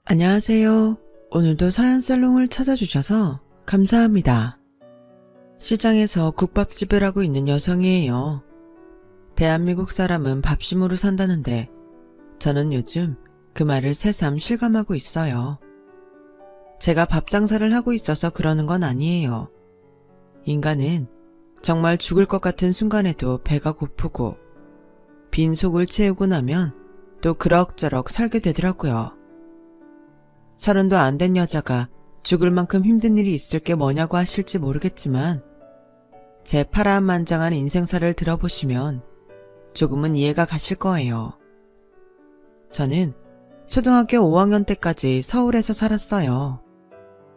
안녕하세요. 오늘도 서연살롱을 찾아주셔서 감사합니다. 시장에서 국밥집을 하고 있는 여성이에요. 대한민국 사람은 밥심으로 산다는데 저는 요즘 그 말을 새삼 실감하고 있어요. 제가 밥 장사를 하고 있어서 그러는 건 아니에요. 인간은 정말 죽을 것 같은 순간에도 배가 고프고 빈 속을 채우고 나면 또 그럭저럭 살게 되더라고요. 30도 안 된 여자가 죽을 만큼 힘든 일이 있을 게 뭐냐고 하실지 모르겠지만 제 파란만장한 인생사를 들어보시면 조금은 이해가 가실 거예요. 저는 초등학교 5학년 때까지 서울에서 살았어요.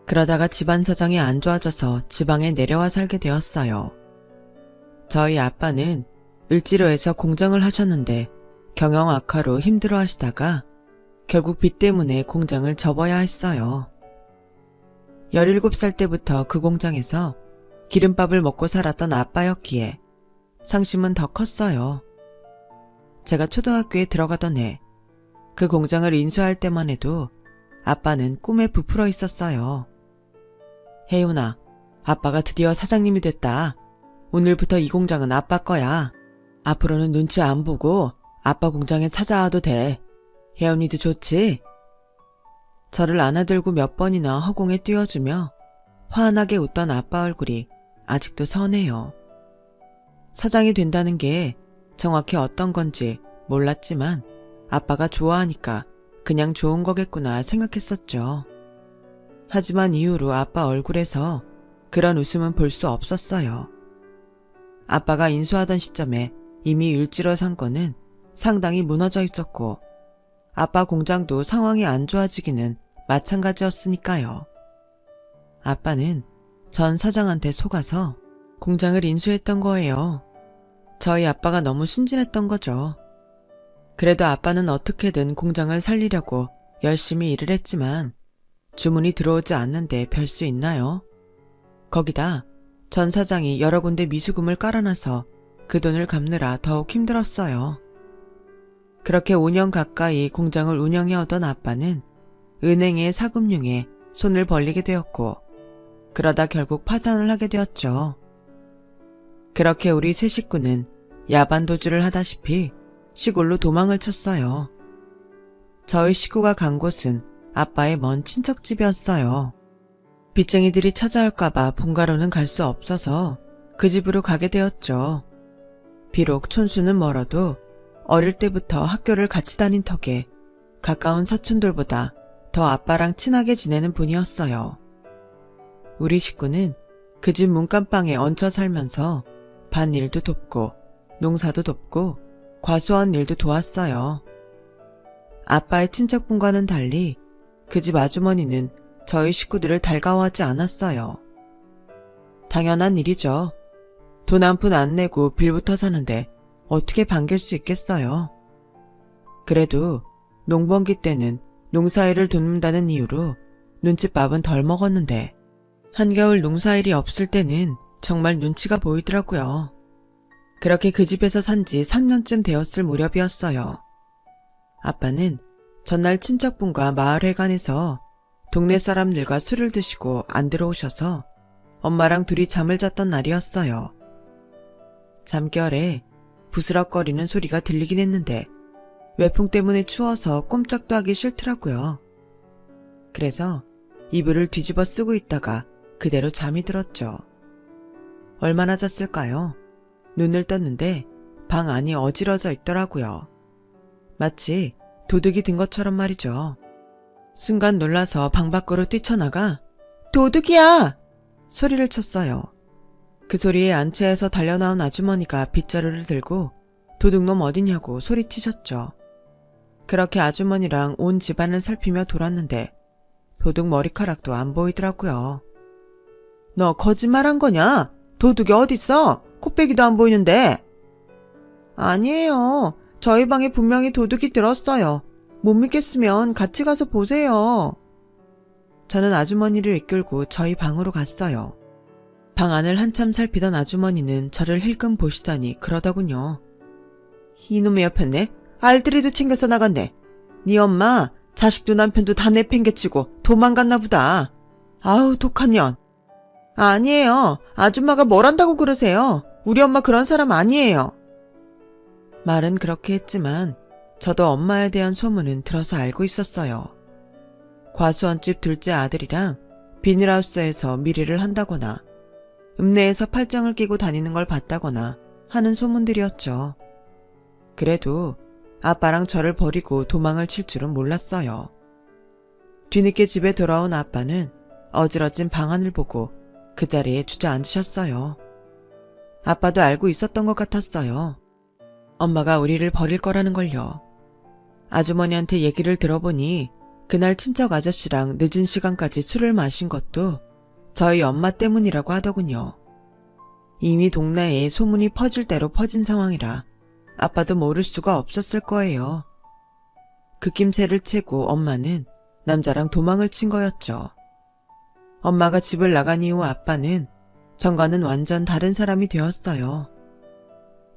그러다가 집안 사정이 안 좋아져서 지방에 내려와 살게 되었어요. 저희 아빠는 을지로에서 공장을 하셨는데 경영 악화로 힘들어 하시다가 결국 빚 때문에 공장을 접어야 했어요. 17살 때부터 그 공장에서 기름밥을 먹고 살았던 아빠였기에 상심은 더 컸어요. 제가 초등학교에 들어가던 해, 그 공장을 인수할 때만 해도 아빠는 꿈에 부풀어 있었어요. 혜윤아, 아빠가 드디어 사장님이 됐다. 오늘부터 이 공장은 아빠 거야. 앞으로는 눈치 안 보고 아빠 공장에 찾아와도 돼. 혜연이도 좋지? 저를 안아들고 몇 번이나 허공에 띄워주며 환하게 웃던 아빠 얼굴이 아직도 선해요. 사장이 된다는 게 정확히 어떤 건지 몰랐지만 아빠가 좋아하니까 그냥 좋은 거겠구나 생각했었죠. 하지만 이후로 아빠 얼굴에서 그런 웃음은 볼 수 없었어요. 아빠가 인수하던 시점에 이미 을지로 상권은 상당히 무너져 있었고 아빠 공장도 상황이 안 좋아지기는 마찬가지였으니까요. 아빠는 전 사장한테 속아서 공장을 인수했던 거예요. 저희 아빠가 너무 순진했던 거죠. 그래도 아빠는 어떻게든 공장을 살리려고 열심히 일을 했지만 주문이 들어오지 않는데 별 수 있나요? 거기다 전 사장이 여러 군데 미수금을 깔아놔서 그 돈을 갚느라 더욱 힘들었어요. 그렇게 5년 가까이 공장을 운영해오던 아빠는 은행의 사금융에 손을 벌리게 되었고 그러다 결국 파산을 하게 되었죠. 그렇게 우리 세 식구는 야반도주를 하다시피 시골로 도망을 쳤어요. 저희 식구가 간 곳은 아빠의 먼 친척집이었어요. 빚쟁이들이 찾아올까봐 본가로는 갈 수 없어서 그 집으로 가게 되었죠. 비록 촌수는 멀어도 어릴 때부터 학교를 같이 다닌 덕에 가까운 사촌들보다 더 아빠랑 친하게 지내는 분이었어요. 우리 식구는 그 집 문간방에 얹혀 살면서 밭일도 돕고 농사도 돕고 과수원 일도 도왔어요. 아빠의 친척분과는 달리 그 집 아주머니는 저희 식구들을 달가워하지 않았어요. 당연한 일이죠. 돈 한 푼 안 내고 빌부터 사는데 어떻게 반길 수 있겠어요. 그래도 농번기 때는 농사일을 돕는다는 이유로 눈칫밥은 덜 먹었는데 한겨울 농사일이 없을 때는 정말 눈치가 보이더라고요. 그렇게 그 집에서 산 지 3년쯤 되었을 무렵이었어요. 아빠는 전날 친척분과 마을회관에서 동네 사람들과 술을 드시고 안 들어오셔서 엄마랑 둘이 잠을 잤던 날이었어요. 잠결에 부스럭거리는 소리가 들리긴 했는데 외풍 때문에 추워서 꼼짝도 하기 싫더라고요. 그래서 이불을 뒤집어 쓰고 있다가 그대로 잠이 들었죠. 얼마나 잤을까요? 눈을 떴는데 방 안이 어지러져 있더라고요. 마치 도둑이 든 것처럼 말이죠. 순간 놀라서 방 밖으로 뛰쳐나가 도둑이야! 소리를 쳤어요. 그 소리에 안채에서 달려나온 아주머니가 빗자루를 들고 도둑놈 어디냐고 소리치셨죠. 그렇게 아주머니랑 온 집안을 살피며 돌았는데 도둑 머리카락도 안 보이더라고요. 너 거짓말한 거냐? 도둑이 어딨어? 코빼기도 안 보이는데. 아니에요. 저희 방에 분명히 도둑이 들었어요. 못 믿겠으면 같이 가서 보세요. 저는 아주머니를 이끌고 저희 방으로 갔어요. 방 안을 한참 살피던 아주머니는 저를 힐끔 보시더니 그러더군요. 이놈의 옆였네. 알뜰이도 챙겨서 나갔네. 네 엄마 자식도 남편도 다 내팽개치고 도망갔나 보다. 아우, 독한 년. 아니에요. 아줌마가 뭘 한다고 그러세요. 우리 엄마 그런 사람 아니에요. 말은 그렇게 했지만 저도 엄마에 대한 소문은 들어서 알고 있었어요. 과수원집 둘째 아들이랑 비닐하우스에서 미리를 한다거나 읍내에서 팔짱을 끼고 다니는 걸 봤다거나 하는 소문들이었죠. 그래도 아빠랑 저를 버리고 도망을 칠 줄은 몰랐어요. 뒤늦게 집에 돌아온 아빠는 어지러진 방안을 보고 그 자리에 주저앉으셨어요. 아빠도 알고 있었던 것 같았어요. 엄마가 우리를 버릴 거라는 걸요. 아주머니한테 얘기를 들어보니 그날 친척 아저씨랑 늦은 시간까지 술을 마신 것도 저희 엄마 때문이라고 하더군요. 이미 동네에 소문이 퍼질 대로 퍼진 상황이라 아빠도 모를 수가 없었을 거예요. 그 낌새를 채고 엄마는 남자랑 도망을 친 거였죠. 엄마가 집을 나간 이후 아빠는 전과는 완전 다른 사람이 되었어요.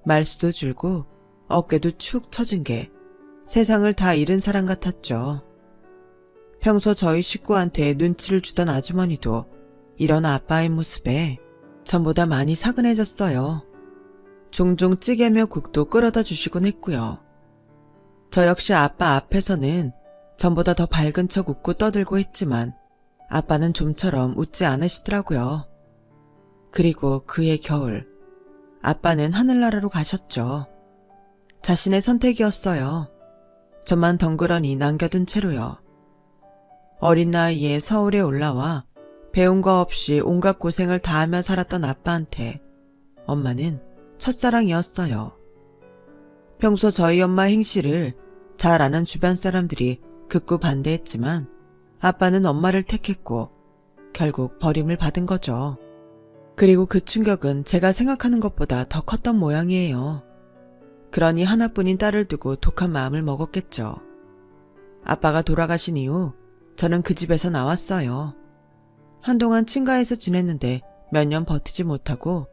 말수도 줄고 어깨도 축 처진 게 세상을 다 잃은 사람 같았죠. 평소 저희 식구한테 눈치를 주던 아주머니도 이런 아빠의 모습에 전보다 많이 사근해졌어요. 종종 찌개며 국도 끓여다 주시곤 했고요. 저 역시 아빠 앞에서는 전보다 더 밝은 척 웃고 떠들고 했지만 아빠는 좀처럼 웃지 않으시더라고요. 그리고 그해 겨울 아빠는 하늘나라로 가셨죠. 자신의 선택이었어요. 저만 덩그러니 남겨둔 채로요. 어린 나이에 서울에 올라와 배운 거 없이 온갖 고생을 다하며 살았던 아빠한테 엄마는 첫사랑이었어요. 평소 저희 엄마 행실을 잘 아는 주변 사람들이 극구 반대했지만 아빠는 엄마를 택했고 결국 버림을 받은 거죠. 그리고 그 충격은 제가 생각하는 것보다 더 컸던 모양이에요. 그러니 하나뿐인 딸을 두고 독한 마음을 먹었겠죠. 아빠가 돌아가신 이후 저는 그 집에서 나왔어요. 한동안 친가에서 지냈는데 몇 년 버티지 못하고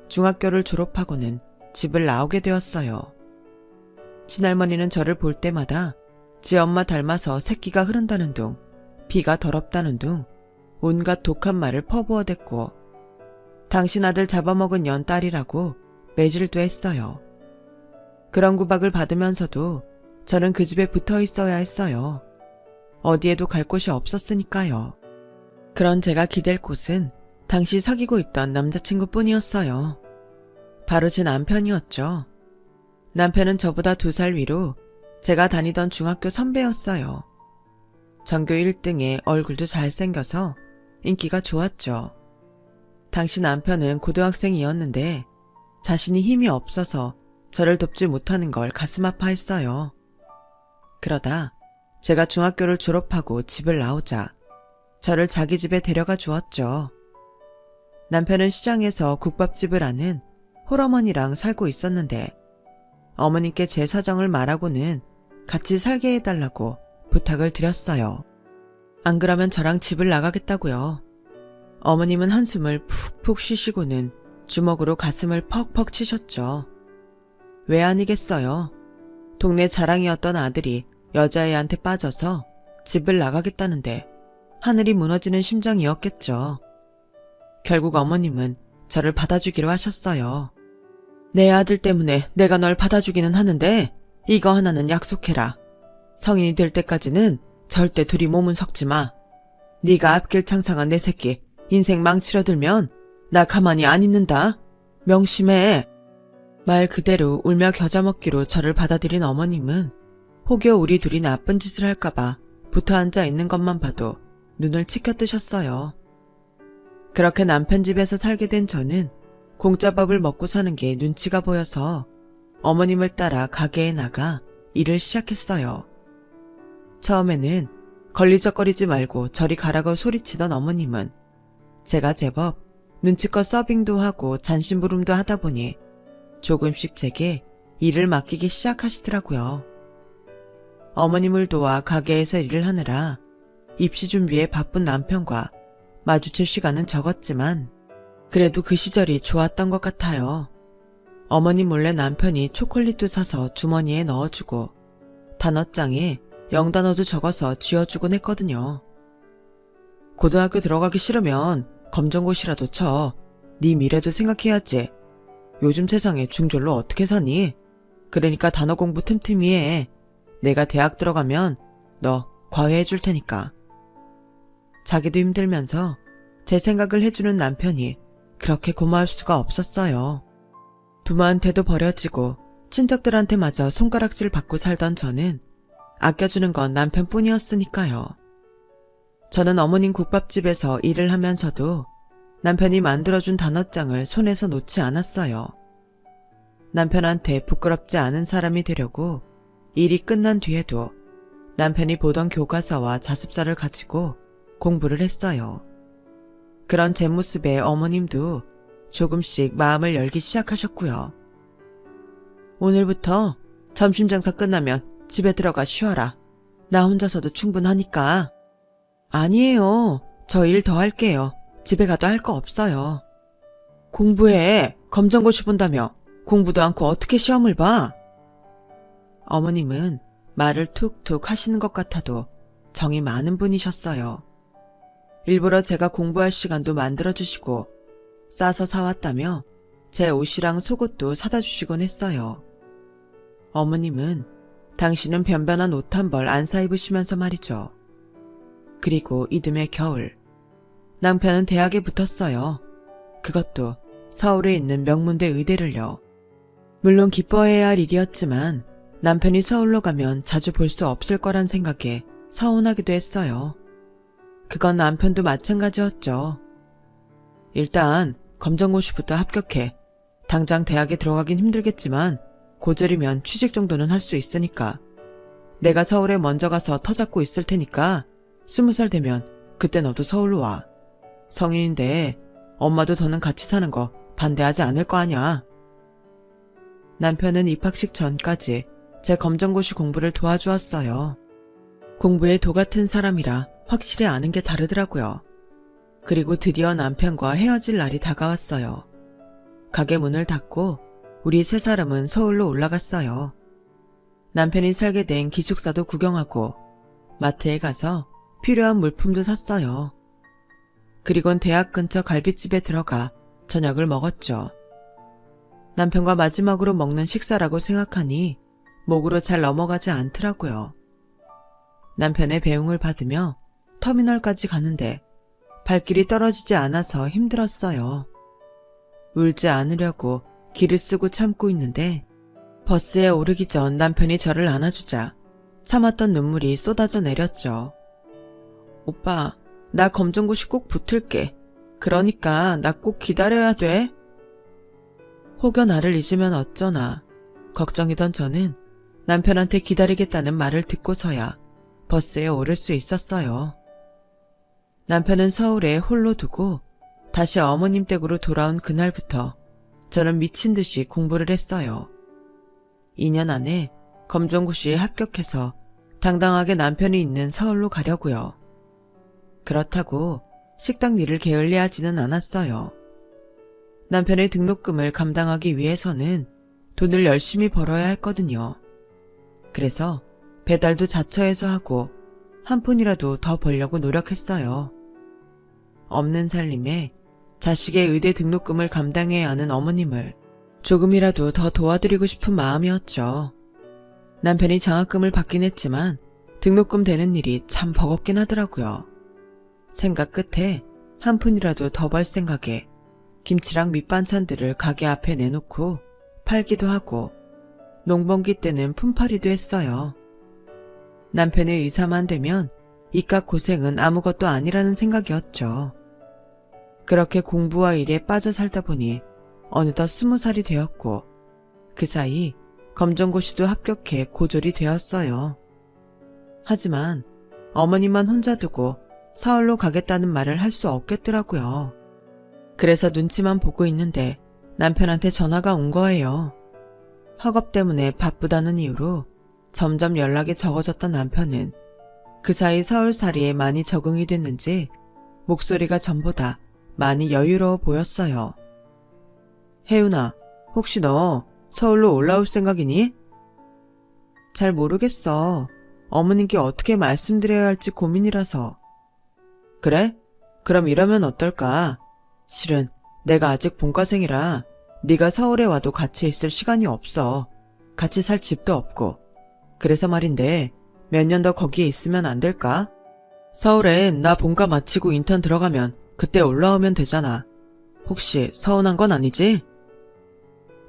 중학교를 졸업하고는 집을 나오게 되었어요. 친할머니는 저를 볼 때마다 지 엄마 닮아서 새끼가 흐른다는 둥, 비가 더럽다는 둥, 온갖 독한 말을 퍼부어댔고 당신 아들 잡아먹은 년 딸이라고 매질도 했어요. 그런 구박을 받으면서도 저는 그 집에 붙어 있어야 했어요. 어디에도 갈 곳이 없었으니까요. 그런 제가 기댈 곳은 당시 사귀고 있던 남자친구뿐이었어요. 바로 제 남편이었죠. 남편은 저보다 2살 위로 제가 다니던 중학교 선배였어요. 전교 1등에 얼굴도 잘생겨서 인기가 좋았죠. 당시 남편은 고등학생이었는데 자신이 힘이 없어서 저를 돕지 못하는 걸 가슴 아파했어요. 그러다 제가 중학교를 졸업하고 집을 나오자 저를 자기 집에 데려가 주었죠. 남편은 시장에서 국밥집을 하는 홀어머니랑 살고 있었는데 어머님께 제 사정을 말하고는 같이 살게 해달라고 부탁을 드렸어요. 안 그러면 저랑 집을 나가겠다고요. 어머님은 한숨을 푹푹 쉬시고는 주먹으로 가슴을 퍽퍽 치셨죠. 왜 아니겠어요. 동네 자랑이었던 아들이 여자애한테 빠져서 집을 나가겠다는데 하늘이 무너지는 심정이었겠죠. 결국 어머님은 저를 받아주기로 하셨어요. 내 아들 때문에 내가 널 받아주기는 하는데 이거 하나는 약속해라. 성인이 될 때까지는 절대 둘이 몸은 섞지 마. 네가 앞길 창창한 내 새끼 인생 망치려 들면 나 가만히 안 있는다. 명심해. 말 그대로 울며 겨자 먹기로 저를 받아들인 어머님은 혹여 우리 둘이 나쁜 짓을 할까봐 붙어 앉아 있는 것만 봐도 눈을 치켜뜨셨어요. 그렇게 남편 집에서 살게 된 저는 공짜밥을 먹고 사는 게 눈치가 보여서 어머님을 따라 가게에 나가 일을 시작했어요. 처음에는 걸리적거리지 말고 저리 가라고 소리치던 어머님은 제가 제법 눈치껏 서빙도 하고 잔심부름도 하다 보니 조금씩 제게 일을 맡기기 시작하시더라고요. 어머님을 도와 가게에서 일을 하느라 입시 준비에 바쁜 남편과 마주칠 시간은 적었지만 그래도 그 시절이 좋았던 것 같아요. 어머님 몰래 남편이 초콜릿도 사서 주머니에 넣어주고 단어장에 영단어도 적어서 쥐어주곤 했거든요. 고등학교 들어가기 싫으면 검정고시라도 쳐. 네 미래도 생각해야지. 요즘 세상에 중졸로 어떻게 사니? 그러니까 단어 공부 틈틈이 해. 내가 대학 들어가면 너 과외해 줄 테니까. 자기도 힘들면서 제 생각을 해주는 남편이 그렇게 고마울 수가 없었어요. 부모한테도 버려지고 친척들한테마저 손가락질 받고 살던 저는 아껴주는 건 남편뿐이었으니까요. 저는 어머님 국밥집에서 일을 하면서도 남편이 만들어준 단어장을 손에서 놓지 않았어요. 남편한테 부끄럽지 않은 사람이 되려고 일이 끝난 뒤에도 남편이 보던 교과서와 자습서를 가지고 공부를 했어요. 그런 제 모습에 어머님도 조금씩 마음을 열기 시작하셨고요. 오늘부터 점심 장사 끝나면 집에 들어가 쉬어라. 나 혼자서도 충분하니까. 아니에요. 저 일 더 할게요. 집에 가도 할 거 없어요. 공부해. 검정고시 본다며. 공부도 않고 어떻게 시험을 봐? 어머님은 말을 툭툭 하시는 것 같아도 정이 많은 분이셨어요. 일부러 제가 공부할 시간도 만들어주시고 싸서 사왔다며 제 옷이랑 속옷도 사다 주시곤 했어요. 어머님은 당신은 변변한 옷 한 벌 안 사 입으시면서 말이죠. 그리고 이듬해 겨울 남편은 대학에 붙었어요. 그것도 서울에 있는 명문대 의대를요. 물론 기뻐해야 할 일이었지만 남편이 서울로 가면 자주 볼 수 없을 거란 생각에 서운하기도 했어요. 그건 남편도 마찬가지였죠. 일단 검정고시부터 합격해. 당장 대학에 들어가긴 힘들겠지만 고졸이면 취직 정도는 할 수 있으니까. 내가 서울에 먼저 가서 터 잡고 있을 테니까 20살 되면 그때 너도 서울로 와. 성인인데 엄마도 더는 같이 사는 거 반대하지 않을 거 아냐. 남편은 입학식 전까지 제 검정고시 공부를 도와주었어요. 공부에 도 같은 사람이라 확실히 아는 게 다르더라고요. 그리고 드디어 남편과 헤어질 날이 다가왔어요. 가게 문을 닫고 우리 세 사람은 서울로 올라갔어요. 남편이 살게 된 기숙사도 구경하고 마트에 가서 필요한 물품도 샀어요. 그리곤 대학 근처 갈비집에 들어가 저녁을 먹었죠. 남편과 마지막으로 먹는 식사라고 생각하니 목으로 잘 넘어가지 않더라고요. 남편의 배웅을 받으며 터미널까지 가는데 발길이 떨어지지 않아서 힘들었어요. 울지 않으려고 기를 쓰고 참고 있는데 버스에 오르기 전 남편이 저를 안아주자 참았던 눈물이 쏟아져 내렸죠. 오빠, 나 검정고시 꼭 붙을게. 그러니까 나 꼭 기다려야 돼. 혹여 나를 잊으면 어쩌나 걱정이던 저는 남편한테 기다리겠다는 말을 듣고서야 버스에 오를 수 있었어요. 남편은 서울에 홀로 두고 다시 어머님 댁으로 돌아온 그날부터 저는 미친 듯이 공부를 했어요. 2년 안에 검정고시에 합격해서 당당하게 남편이 있는 서울로 가려고요. 그렇다고 식당 일을 게을리하지는 않았어요. 남편의 등록금을 감당하기 위해서는 돈을 열심히 벌어야 했거든요. 그래서 배달도 자처해서 하고 한 푼이라도 더 벌려고 노력했어요. 없는 살림에 자식의 의대 등록금을 감당해야 하는 어머님을 조금이라도 더 도와드리고 싶은 마음이었죠. 남편이 장학금을 받긴 했지만 등록금 되는 일이 참 버겁긴 하더라고요. 생각 끝에 한 푼이라도 더 벌 생각에 김치랑 밑반찬들을 가게 앞에 내놓고 팔기도 하고 농번기 때는 품팔이도 했어요. 남편의 의사만 되면 이깟 고생은 아무것도 아니라는 생각이었죠. 그렇게 공부와 일에 빠져 살다 보니 어느덧 20살이 되었고 그 사이 검정고시도 합격해 고졸이 되었어요. 하지만 어머니만 혼자 두고 서울로 가겠다는 말을 할 수 없겠더라고요. 그래서 눈치만 보고 있는데 남편한테 전화가 온 거예요. 학업 때문에 바쁘다는 이유로 점점 연락이 적어졌던 남편은 그 사이 서울살이에 많이 적응이 됐는지 목소리가 전보다 많이 여유로워 보였어요. 혜윤아, 혹시 너 서울로 올라올 생각이니? 잘 모르겠어. 어머님께 어떻게 말씀드려야 할지 고민이라서. 그래? 그럼 이러면 어떨까? 실은 내가 아직 본과생이라 네가 서울에 와도 같이 있을 시간이 없어. 같이 살 집도 없고. 그래서 말인데 몇 년 더 거기에 있으면 안 될까? 서울에 나 본과 마치고 인턴 들어가면 그때 올라오면 되잖아. 혹시 서운한 건 아니지?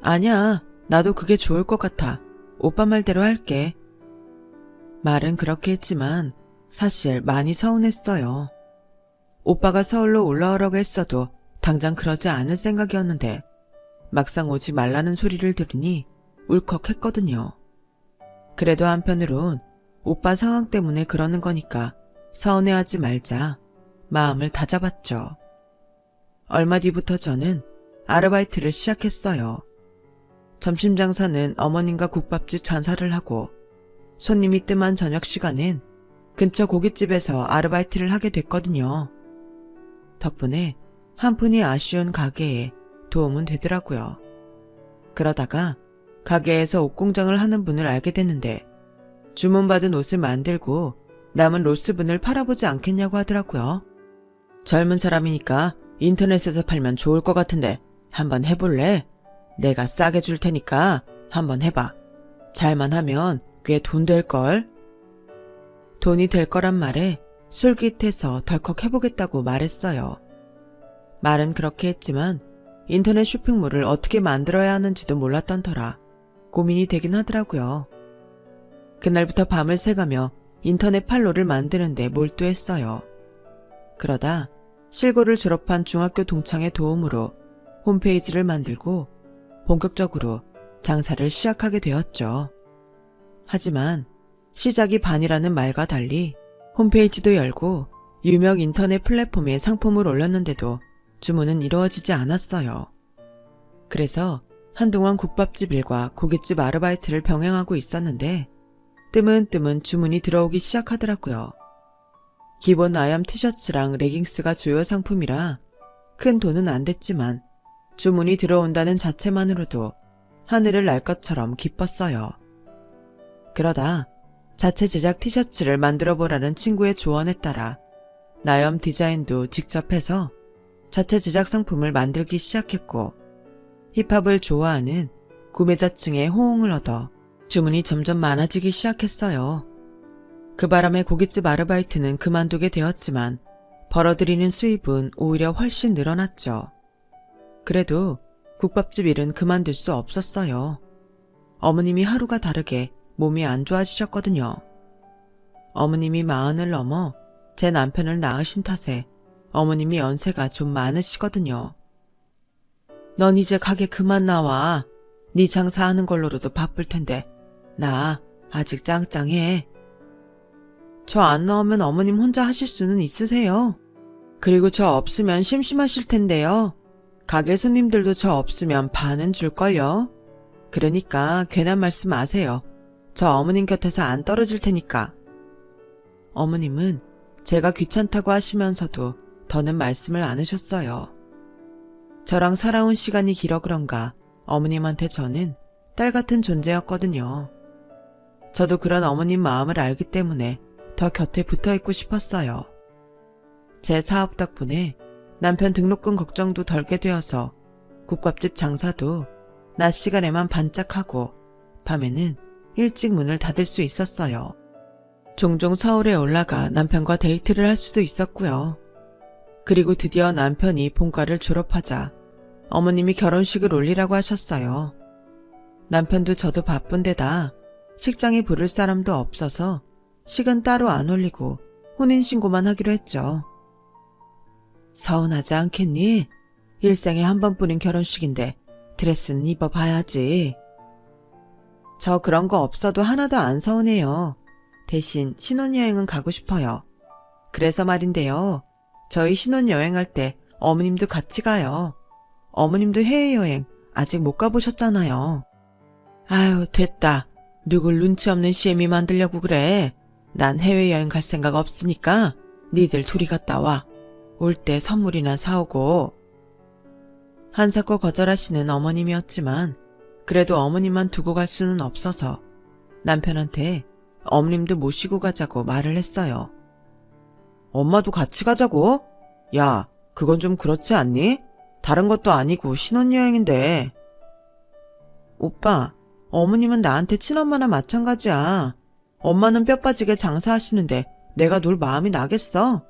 아니야. 나도 그게 좋을 것 같아. 오빠 말대로 할게. 말은 그렇게 했지만 사실 많이 서운했어요. 오빠가 서울로 올라오라고 했어도 당장 그러지 않을 생각이었는데 막상 오지 말라는 소리를 들으니 울컥했거든요. 그래도 한편으론 오빠 상황 때문에 그러는 거니까 서운해하지 말자 마음을 다잡았죠. 얼마 뒤부터 저는 아르바이트를 시작했어요. 점심 장사는 어머님과 국밥집 장사를 하고 손님이 뜸한 저녁 시간엔 근처 고깃집에서 아르바이트를 하게 됐거든요. 덕분에 한 푼이 아쉬운 가게에 도움은 되더라고요. 그러다가 가게에서 옷공장을 하는 분을 알게 됐는데 주문받은 옷을 만들고 남은 로스분을 팔아보지 않겠냐고 하더라고요. 젊은 사람이니까 인터넷에서 팔면 좋을 것 같은데 한번 해볼래? 내가 싸게 줄 테니까 한번 해봐. 잘만 하면 꽤 돈 될걸? 돈이 될 거란 말에 솔깃해서 덜컥 해보겠다고 말했어요. 말은 그렇게 했지만 인터넷 쇼핑몰을 어떻게 만들어야 하는지도 몰랐던 터라 고민이 되긴 하더라고요. 그날부터 밤을 새가며 인터넷 판로를 만드는데 몰두했어요. 그러다 실고를 졸업한 중학교 동창의 도움으로 홈페이지를 만들고 본격적으로 장사를 시작하게 되었죠. 하지만 시작이 반이라는 말과 달리 홈페이지도 열고 유명 인터넷 플랫폼에 상품을 올렸는데도 주문은 이루어지지 않았어요. 그래서 한동안 국밥집 일과 고깃집 아르바이트를 병행하고 있었는데 뜨문뜨문 주문이 들어오기 시작하더라고요. 기본 아얌 티셔츠랑 레깅스가 주요 상품이라 큰 돈은 안 됐지만 주문이 들어온다는 자체만으로도 하늘을 날 것처럼 기뻤어요. 그러다 자체 제작 티셔츠를 만들어 보라는 친구의 조언에 따라 나염 디자인도 직접 해서 자체 제작 상품을 만들기 시작했고 힙합을 좋아하는 구매자층의 호응을 얻어 주문이 점점 많아지기 시작했어요. 그 바람에 고깃집 아르바이트는 그만두게 되었지만 벌어들이는 수입은 오히려 훨씬 늘어났죠. 그래도 국밥집 일은 그만둘 수 없었어요. 어머님이 하루가 다르게 몸이 안 좋아지셨거든요. 어머님이 40을 넘어 제 남편을 낳으신 탓에 어머님이 연세가 좀 많으시거든요. 넌 이제 가게 그만 나와. 네 장사하는 걸로도 바쁠 텐데 나 아직 짱짱해. 저 안 나오면 어머님 혼자 하실 수는 있으세요. 그리고 저 없으면 심심하실 텐데요. 가게 손님들도 저 없으면 반은 줄걸요. 그러니까 괜한 말씀 마세요. 저 어머님 곁에서 안 떨어질 테니까. 어머님은 제가 귀찮다고 하시면서도 더는 말씀을 안 하셨어요. 저랑 살아온 시간이 길어 그런가 어머님한테 저는 딸 같은 존재였거든요. 저도 그런 어머님 마음을 알기 때문에 더 곁에 붙어있고 싶었어요. 제 사업 덕분에 남편 등록금 걱정도 덜게 되어서 국밥집 장사도 낮 시간에만 반짝하고 밤에는 일찍 문을 닫을 수 있었어요. 종종 서울에 올라가 남편과 데이트를 할 수도 있었고요. 그리고 드디어 남편이 본과를 졸업하자 어머님이 결혼식을 올리라고 하셨어요. 남편도 저도 바쁜데다 식장에 부를 사람도 없어서 식은 따로 안 올리고 혼인신고만 하기로 했죠. 서운하지 않겠니? 일생에 한 번뿐인 결혼식인데 드레스는 입어봐야지. 저 그런 거 없어도 하나도 안 서운해요. 대신 신혼여행은 가고 싶어요. 그래서 말인데요. 저희 신혼여행할 때 어머님도 같이 가요. 어머님도 해외여행 아직 못 가보셨잖아요. 아유 됐다. 누굴 눈치 없는 시애미 만들려고 그래. 난 해외여행 갈 생각 없으니까 니들 둘이 갔다 와. 올 때 선물이나 사오고. 한사코 거절하시는 어머님이었지만 그래도 어머님만 두고 갈 수는 없어서 남편한테 어머님도 모시고 가자고 말을 했어요. 엄마도 같이 가자고? 야, 그건 좀 그렇지 않니? 다른 것도 아니고 신혼여행인데. 오빠, 어머님은 나한테 친엄마나 마찬가지야. 엄마는 뼈 빠지게 장사하시는데 내가 놀 마음이 나겠어?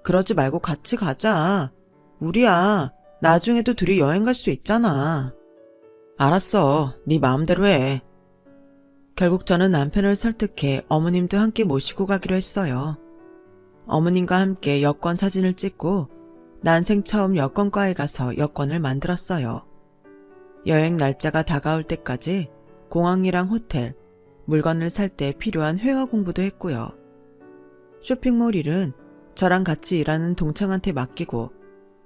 그러지 말고 같이 가자. 우리야, 나중에도 둘이 여행 갈 수 있잖아. 알았어, 네 마음대로 해. 결국 저는 남편을 설득해 어머님도 함께 모시고 가기로 했어요. 어머님과 함께 여권 사진을 찍고 난생 처음 여권과에 가서 여권을 만들었어요. 여행 날짜가 다가올 때까지 공항이랑 호텔, 물건을 살 때 필요한 회화 공부도 했고요. 쇼핑몰 일은 저랑 같이 일하는 동창한테 맡기고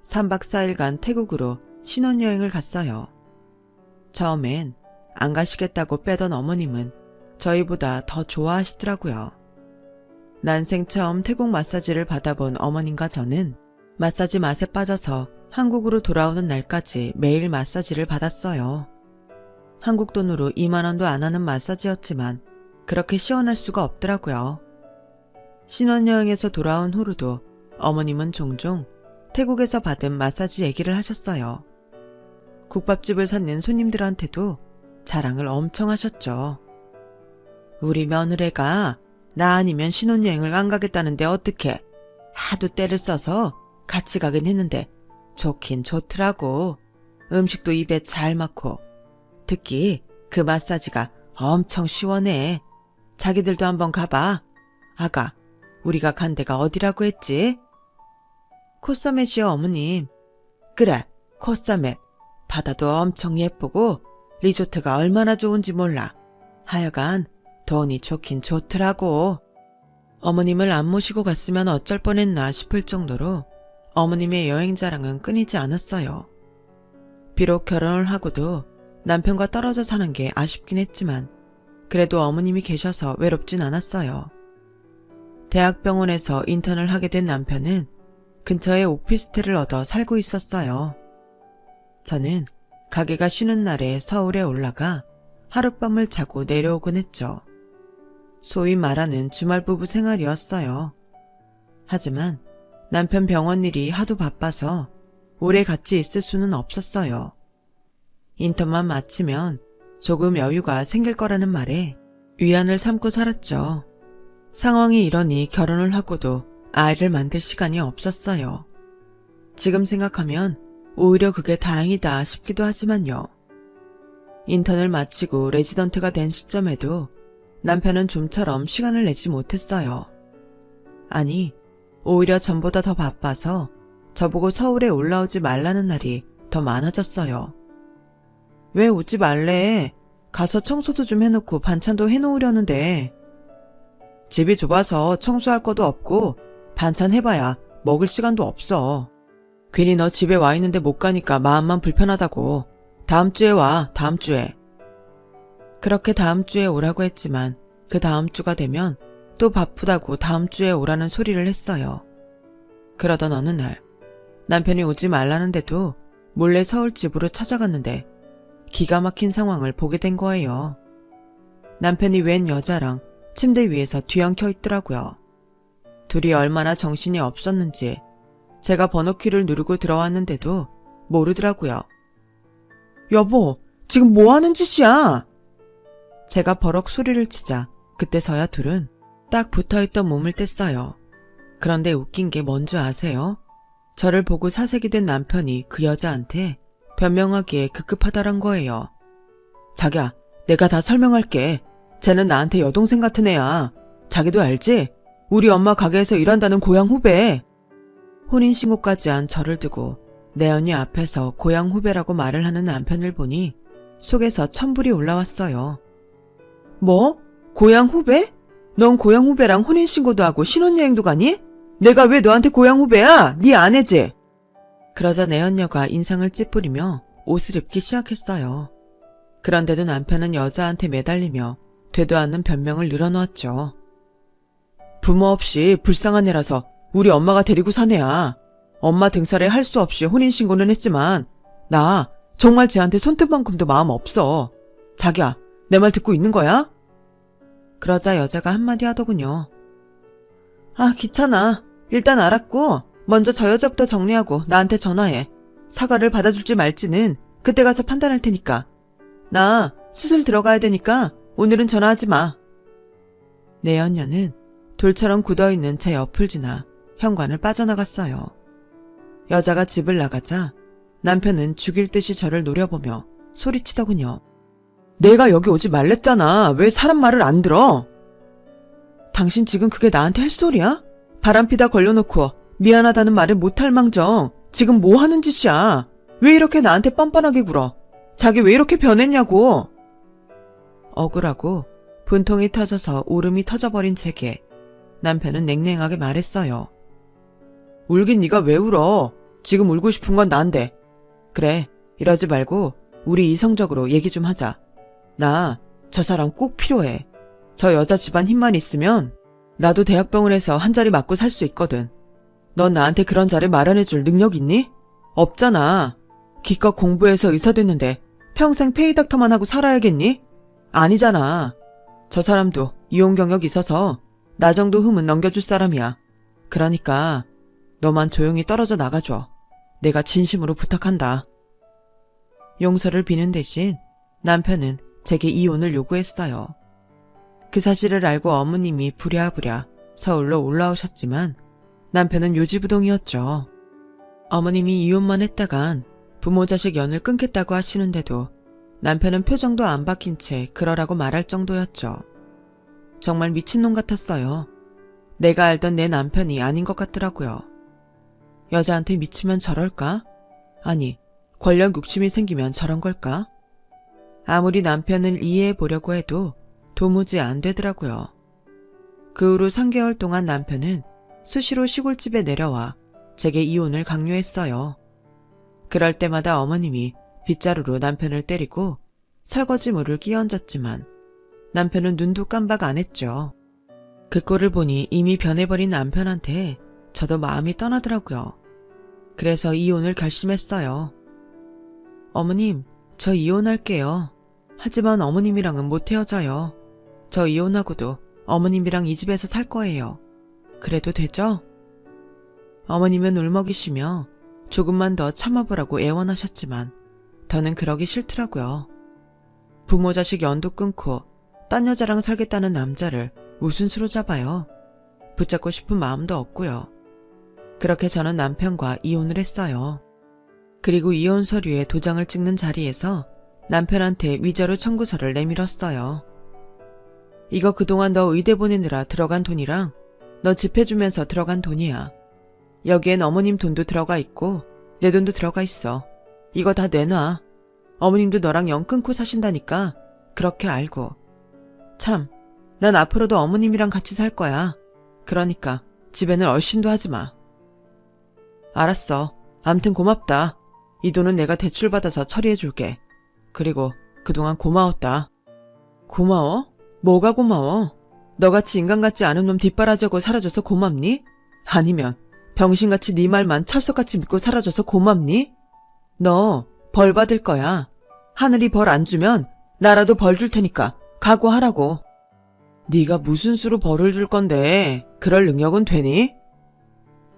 3박 4일간 태국으로 신혼여행을 갔어요. 처음엔 안 가시겠다고 빼던 어머님은 저희보다 더 좋아하시더라고요. 난생 처음 태국 마사지를 받아본 어머님과 저는 마사지 맛에 빠져서 한국으로 돌아오는 날까지 매일 마사지를 받았어요. 한국 돈으로 2만 원도 안 하는 마사지였지만 그렇게 시원할 수가 없더라고요. 신혼여행에서 돌아온 후로도 어머님은 종종 태국에서 받은 마사지 얘기를 하셨어요. 국밥집을 찾는 손님들한테도 자랑을 엄청 하셨죠. 우리 며느리가 나 아니면 신혼여행을 안 가겠다는데 어떡해. 하도 때를 써서 같이 가긴 했는데 좋긴 좋더라고. 음식도 입에 잘 맞고 특히 그 마사지가 엄청 시원해. 자기들도 한번 가봐. 아가, 우리가 간 데가 어디라고 했지? 코사멧이요, 어머님. 그래, 코사멧. 바다도 엄청 예쁘고 리조트가 얼마나 좋은지 몰라. 하여간 돈이 좋긴 좋더라고. 어머님을 안 모시고 갔으면 어쩔 뻔했나 싶을 정도로 어머님의 여행 자랑은 끊이지 않았어요. 비록 결혼을 하고도 남편과 떨어져 사는 게 아쉽긴 했지만 그래도 어머님이 계셔서 외롭진 않았어요. 대학병원에서 인턴을 하게 된 남편은 근처에 오피스텔을 얻어 살고 있었어요. 저는 가게가 쉬는 날에 서울에 올라가 하룻밤을 자고 내려오곤 했죠. 소위 말하는 주말 부부 생활이었어요. 하지만 남편 병원 일이 하도 바빠서 오래 같이 있을 수는 없었어요. 인턴만 마치면 조금 여유가 생길 거라는 말에 위안을 삼고 살았죠. 상황이 이러니 결혼을 하고도 아이를 만들 시간이 없었어요. 지금 생각하면 오히려 그게 다행이다 싶기도 하지만요. 인턴을 마치고 레지던트가 된 시점에도 남편은 좀처럼 시간을 내지 못했어요. 아니, 오히려 전보다 더 바빠서 저보고 서울에 올라오지 말라는 날이 더 많아졌어요. 왜 오지 말래? 가서 청소도 좀 해놓고 반찬도 해놓으려는데. 집이 좁아서 청소할 것도 없고 반찬 해봐야 먹을 시간도 없어. 괜히 너 집에 와 있는데 못 가니까 마음만 불편하다고. 다음 주에 와, 다음 주에. 그렇게 다음 주에 오라고 했지만 그 다음 주가 되면 또 바쁘다고 다음 주에 오라는 소리를 했어요. 그러던 어느 날 남편이 오지 말라는데도 몰래 서울 집으로 찾아갔는데 기가 막힌 상황을 보게 된 거예요. 남편이 웬 여자랑 침대 위에서 뒤엉켜 있더라고요. 둘이 얼마나 정신이 없었는지 제가 번호키를 누르고 들어왔는데도 모르더라고요. 여보, 지금 뭐 하는 짓이야? 제가 버럭 소리를 치자 그때서야 둘은 딱 붙어있던 몸을 뗐어요. 그런데 웃긴 게 뭔지 아세요? 저를 보고 사색이 된 남편이 그 여자한테 변명하기에 급급하다란 거예요. 자기야, 내가 다 설명할게. 쟤는 나한테 여동생 같은 애야. 자기도 알지? 우리 엄마 가게에서 일한다는 고향 후배. 혼인신고까지 한 저를 두고 내 언니 앞에서 고향 후배라고 말을 하는 남편을 보니 속에서 천불이 올라왔어요. 뭐? 고향 후배? 넌 고향 후배랑 혼인신고도 하고 신혼여행도 가니? 내가 왜 너한테 고향 후배야? 네 아내지? 그러자 내 언녀가 인상을 찌푸리며 옷을 입기 시작했어요. 그런데도 남편은 여자한테 매달리며 되도 않는 변명을 늘어놓았죠. 부모 없이 불쌍한 애라서 우리 엄마가 데리고 산 애야. 엄마 등살에 할 수 없이 혼인신고는 했지만 나 정말 쟤한테 손톱만큼도 마음 없어. 자기야, 내 말 듣고 있는 거야? 그러자 여자가 한마디 하더군요. 아, 귀찮아. 일단 알았고 먼저 저 여자부터 정리하고 나한테 전화해. 사과를 받아줄지 말지는 그때 가서 판단할 테니까. 나 수술 들어가야 되니까 오늘은 전화하지 마. 내연녀는 돌처럼 굳어있는 제 옆을 지나 현관을 빠져나갔어요. 여자가 집을 나가자 남편은 죽일 듯이 저를 노려보며 소리치더군요. 내가 여기 오지 말랬잖아. 왜 사람 말을 안 들어? 당신 지금 그게 나한테 할 소리야? 바람피다 걸려놓고 미안하다는 말을 못할 망정 지금 뭐 하는 짓이야? 왜 이렇게 나한테 뻔뻔하게 굴어? 자기 왜 이렇게 변했냐고? 억울하고 분통이 터져서 울음이 터져버린 제게 남편은 냉랭하게 말했어요. 울긴 네가 왜 울어? 지금 울고 싶은 건 난데. 그래, 이러지 말고 우리 이성적으로 얘기 좀 하자. 나 저 사람 꼭 필요해. 저 여자 집안 힘만 있으면 나도 대학병원에서 한 자리 맞고 살 수 있거든. 넌 나한테 그런 자리 마련해줄 능력 있니? 없잖아. 기껏 공부해서 의사 됐는데 평생 페이닥터만 하고 살아야겠니? 아니잖아. 저 사람도 이혼 경력 있어서 나 정도 흠은 넘겨줄 사람이야. 그러니까 너만 조용히 떨어져 나가줘. 내가 진심으로 부탁한다. 용서를 비는 대신 남편은 제게 이혼을 요구했어요. 그 사실을 알고 어머님이 부랴부랴 서울로 올라오셨지만 남편은 요지부동이었죠. 어머님이 이혼만 했다간 부모 자식 연을 끊겠다고 하시는데도 남편은 표정도 안 바뀐 채 그러라고 말할 정도였죠. 정말 미친놈 같았어요. 내가 알던 내 남편이 아닌 것 같더라고요. 여자한테 미치면 저럴까? 아니, 권력 욕심이 생기면 저런 걸까? 아무리 남편을 이해해 보려고 해도 도무지 안 되더라고요. 그 후로 3개월 동안 남편은 수시로 시골집에 내려와 제게 이혼을 강요했어요. 그럴 때마다 어머님이 빗자루로 남편을 때리고 설거지물을 끼얹었지만 남편은 눈도 깜박 안 했죠. 그 꼴을 보니 이미 변해버린 남편한테 저도 마음이 떠나더라고요. 그래서 이혼을 결심했어요. 어머님, 저 이혼할게요. 하지만 어머님이랑은 못 헤어져요. 저 이혼하고도 어머님이랑 이 집에서 살 거예요. 그래도 되죠? 어머님은 울먹이시며 조금만 더 참아보라고 애원하셨지만 더는 그러기 싫더라고요. 부모 자식 연도 끊고 딴 여자랑 살겠다는 남자를 무슨 수로 잡아요. 붙잡고 싶은 마음도 없고요. 그렇게 저는 남편과 이혼을 했어요. 그리고 이혼 서류에 도장을 찍는 자리에서 남편한테 위자료 청구서를 내밀었어요. 이거 그동안 너 의대 보내느라 들어간 돈이랑 너 집 해주면서 들어간 돈이야. 여기엔 어머님 돈도 들어가 있고 내 돈도 들어가 있어. 이거 다 내놔. 어머님도 너랑 연 끊고 사신다니까 그렇게 알고. 참, 난 앞으로도 어머님이랑 같이 살 거야. 그러니까 집에는 얼씬도 하지 마. 알았어. 암튼 고맙다. 이 돈은 내가 대출받아서 처리해줄게. 그리고 그동안 고마웠다. 고마워? 뭐가 고마워? 너같이 인간 같지 않은 놈 뒷바라지하고 살아줘서 고맙니? 아니면 병신같이 네 말만 철석같이 믿고 살아줘서 고맙니? 너 벌 받을 거야. 하늘이 벌 안 주면 나라도 벌 줄 테니까 각오하라고. 네가 무슨 수로 벌을 줄 건데 그럴 능력은 되니?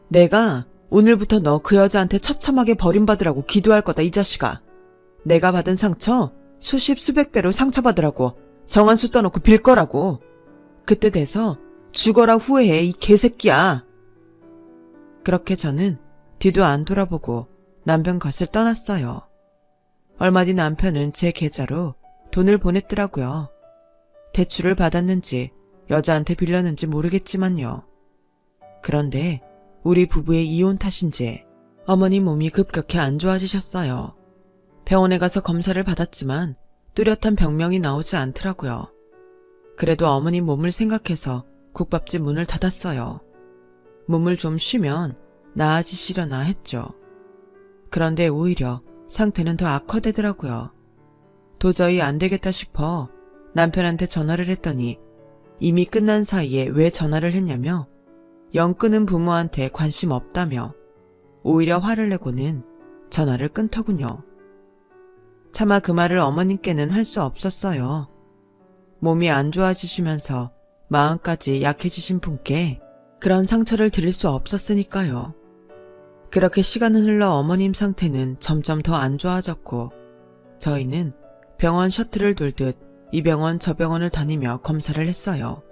내가 오늘부터 너 그 여자한테 처참하게 버림받으라고 기도할 거다, 이 자식아. 내가 받은 상처 수십 수백 배로 상처받으라고 정한수 떠놓고 빌 거라고. 그때 돼서 죽어라 후회해, 이 개새끼야. 그렇게 저는 뒤도 안 돌아보고 남편 곁을 떠났어요. 얼마 뒤 남편은 제 계좌로 돈을 보냈더라고요. 대출을 받았는지 여자한테 빌렸는지 모르겠지만요. 그런데 우리 부부의 이혼 탓인지 어머니 몸이 급격히 안 좋아지셨어요. 병원에 가서 검사를 받았지만 뚜렷한 병명이 나오지 않더라고요. 그래도 어머니 몸을 생각해서 국밥집 문을 닫았어요. 몸을 좀 쉬면 나아지시려나 했죠. 그런데 오히려 상태는 더 악화되더라고요. 도저히 안 되겠다 싶어 남편한테 전화를 했더니 이미 끝난 사이에 왜 전화를 했냐며 연 끊은 부모한테 관심 없다며 오히려 화를 내고는 전화를 끊더군요. 차마 그 말을 어머님께는 할 수 없었어요. 몸이 안 좋아지시면서 마음까지 약해지신 분께 그런 상처를 드릴 수 없었으니까요. 그렇게 시간은 흘러 어머님 상태는 점점 더 안 좋아졌고 저희는 병원 셔틀을 돌듯 이 병원 저 병원을 다니며 검사를 했어요.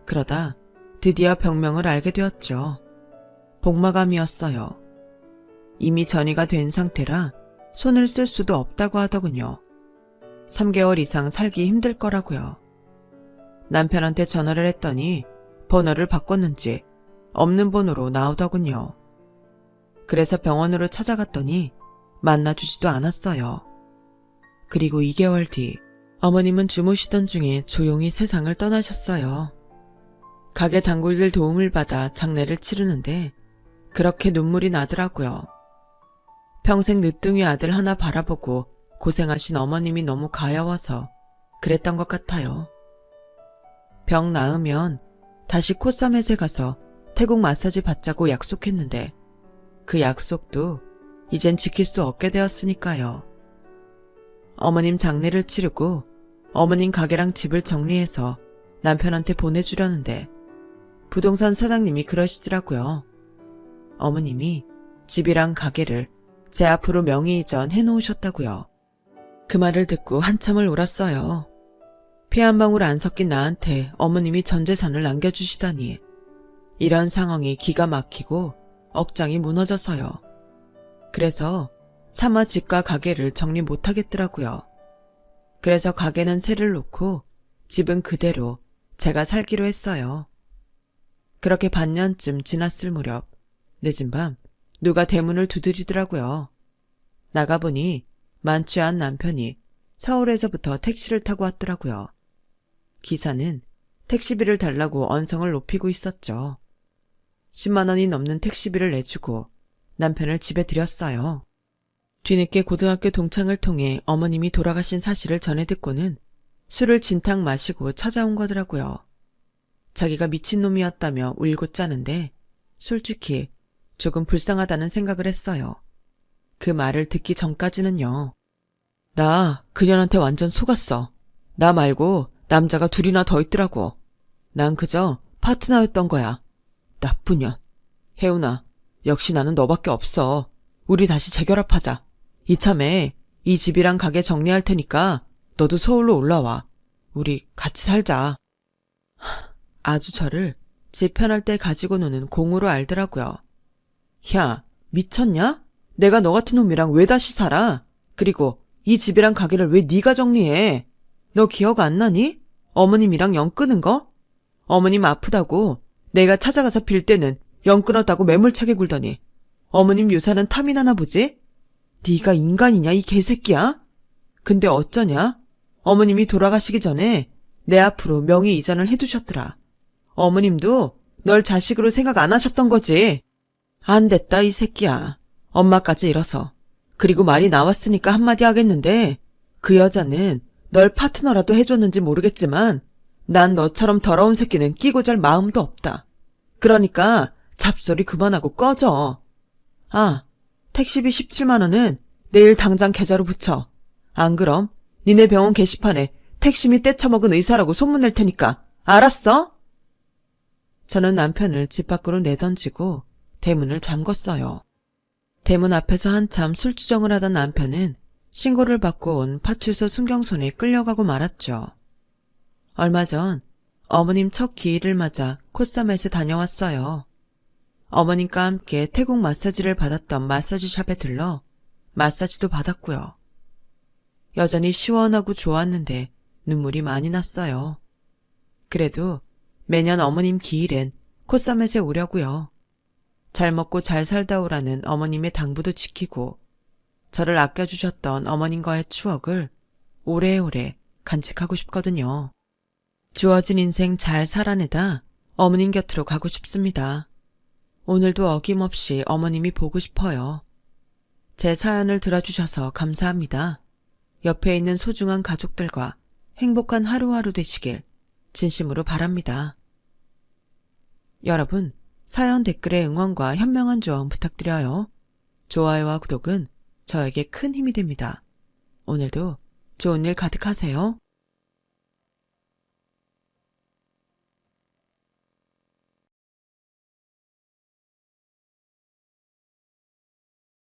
그러다 드디어 병명을 알게 되었죠. 복마감이었어요. 이미 전이가 된 상태라 손을 쓸 수도 없다고 하더군요. 3개월 이상 살기 힘들 거라고요. 남편한테 전화를 했더니 번호를 바꿨는지 없는 번호로 나오더군요. 그래서 병원으로 찾아갔더니 만나주지도 않았어요. 그리고 2개월 뒤 어머님은 주무시던 중에 조용히 세상을 떠나셨어요. 가게 단골들 도움을 받아 장례를 치르는데 그렇게 눈물이 나더라고요. 평생 늦둥이 아들 하나 바라보고 고생하신 어머님이 너무 가여워서 그랬던 것 같아요. 병 나으면 다시 코사멧에 가서 태국 마사지 받자고 약속했는데 그 약속도 이젠 지킬 수 없게 되었으니까요. 어머님 장례를 치르고 어머님 가게랑 집을 정리해서 남편한테 보내주려는데 부동산 사장님이 그러시더라고요. 어머님이 집이랑 가게를 제 앞으로 명의 이전 해놓으셨다고요. 그 말을 듣고 한참을 울었어요. 피 한 방울 안 섞인 나한테 어머님이 전 재산을 남겨주시다니. 이런 상황이 기가 막히고 억장이 무너져서요. 그래서 차마 집과 가게를 정리 못하겠더라고요. 그래서 가게는 세를 놓고 집은 그대로 제가 살기로 했어요. 그렇게 반년쯤 지났을 무렵 늦은 밤 누가 대문을 두드리더라고요. 나가보니 만취한 남편이 서울에서부터 택시를 타고 왔더라고요. 기사는 택시비를 달라고 언성을 높이고 있었죠. 10만 원이 넘는 택시비를 내주고 남편을 집에 들였어요. 뒤늦게 고등학교 동창을 통해 어머님이 돌아가신 사실을 전해 듣고는 술을 진탕 마시고 찾아온 거더라고요. 자기가 미친놈이었다며 울고 짜는데 솔직히 조금 불쌍하다는 생각을 했어요. 그 말을 듣기 전까지는요. 나 그년한테 완전 속았어. 나 말고 남자가 둘이나 더 있더라고. 난 그저 파트너였던 거야. 나쁜 년. 혜훈아, 역시 나는 너밖에 없어. 우리 다시 재결합하자. 이참에 이 집이랑 가게 정리할 테니까 너도 서울로 올라와. 우리 같이 살자. 아주 저를 집 편할 때 가지고 노는 공으로 알더라고요. 야, 미쳤냐? 내가 너 같은 놈이랑 왜 다시 살아? 그리고 이 집이랑 가게를 왜 네가 정리해? 너 기억 안 나니? 어머님이랑 연 끊은 거? 어머님 아프다고 내가 찾아가서 빌 때는 연 끊었다고 매몰차게 굴더니 어머님 유산은 탐이 나나 보지? 네가 인간이냐 이 개새끼야? 근데 어쩌냐? 어머님이 돌아가시기 전에 내 앞으로 명의 이전을 해두셨더라. 어머님도 널 자식으로 생각 안 하셨던 거지. 안 됐다 이 새끼야. 엄마까지 잃어서. 그리고 말이 나왔으니까 한마디 하겠는데 그 여자는 널 파트너라도 해줬는지 모르겠지만 난 너처럼 더러운 새끼는 끼고 잘 마음도 없다. 그러니까 잡소리 그만하고 꺼져. 아, 택시비 17만 원은 내일 당장 계좌로 붙여. 안 그럼 니네 병원 게시판에 택시비 떼쳐먹은 의사라고 소문낼 테니까 알았어? 저는 남편을 집 밖으로 내던지고 대문을 잠궜어요. 대문 앞에서 한참 술주정을 하던 남편은 신고를 받고 온 파출소 순경선에 끌려가고 말았죠. 얼마 전 어머님 첫 기일을 맞아 코사멧에 다녀왔어요. 어머님과 함께 태국 마사지를 받았던 마사지샵에 들러 마사지도 받았고요. 여전히 시원하고 좋았는데 눈물이 많이 났어요. 그래도 매년 어머님 기일엔 코사멧에 오려고요. 잘 먹고 잘 살다 오라는 어머님의 당부도 지키고 저를 아껴주셨던 어머님과의 추억을 오래오래 간직하고 싶거든요. 주어진 인생 잘 살아내다 어머님 곁으로 가고 싶습니다. 오늘도 어김없이 어머님이 보고 싶어요. 제 사연을 들어주셔서 감사합니다. 옆에 있는 소중한 가족들과 행복한 하루하루 되시길 진심으로 바랍니다. 여러분, 사연 댓글에 응원과 현명한 조언 부탁드려요. 좋아요와 구독은 저에게 큰 힘이 됩니다. 오늘도 좋은 일 가득하세요.